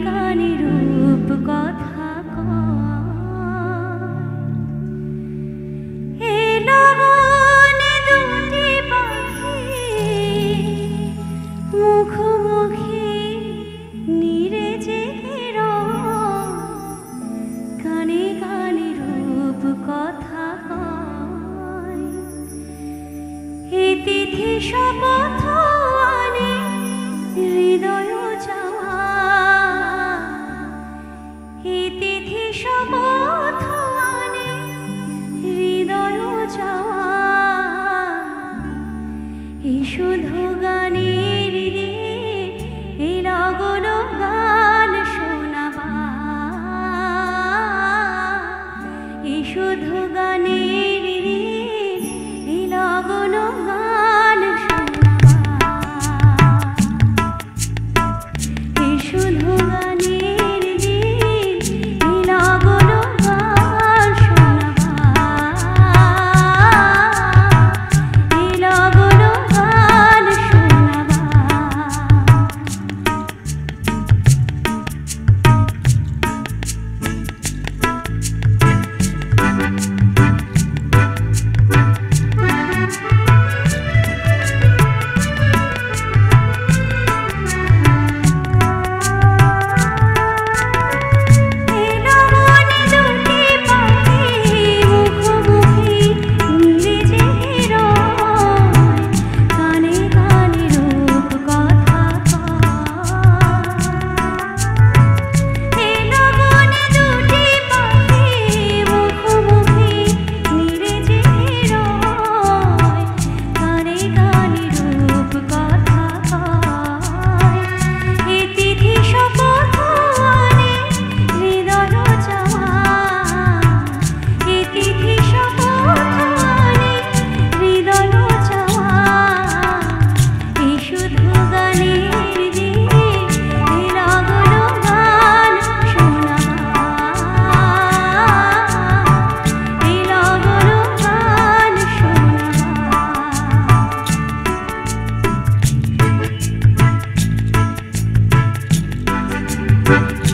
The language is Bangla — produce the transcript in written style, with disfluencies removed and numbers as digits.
কানে রূপ কথা এ লগনে দুটি পাখি মুখোমুখি নীরে যে কানে কানে রূপ কথা কয় এ তিথি শপথ আনে হৃদয় যাওয়া এ তিথি শপথ আনে হৃদয় যাওয়া এ শুধু গানের এ লগন গান শোনাবা এ শুধু গানের এ লগন গান শোনাবা এ শুধু গানের এ লগন গান শোনাবা এ লগন গান শোনাবা Thank you.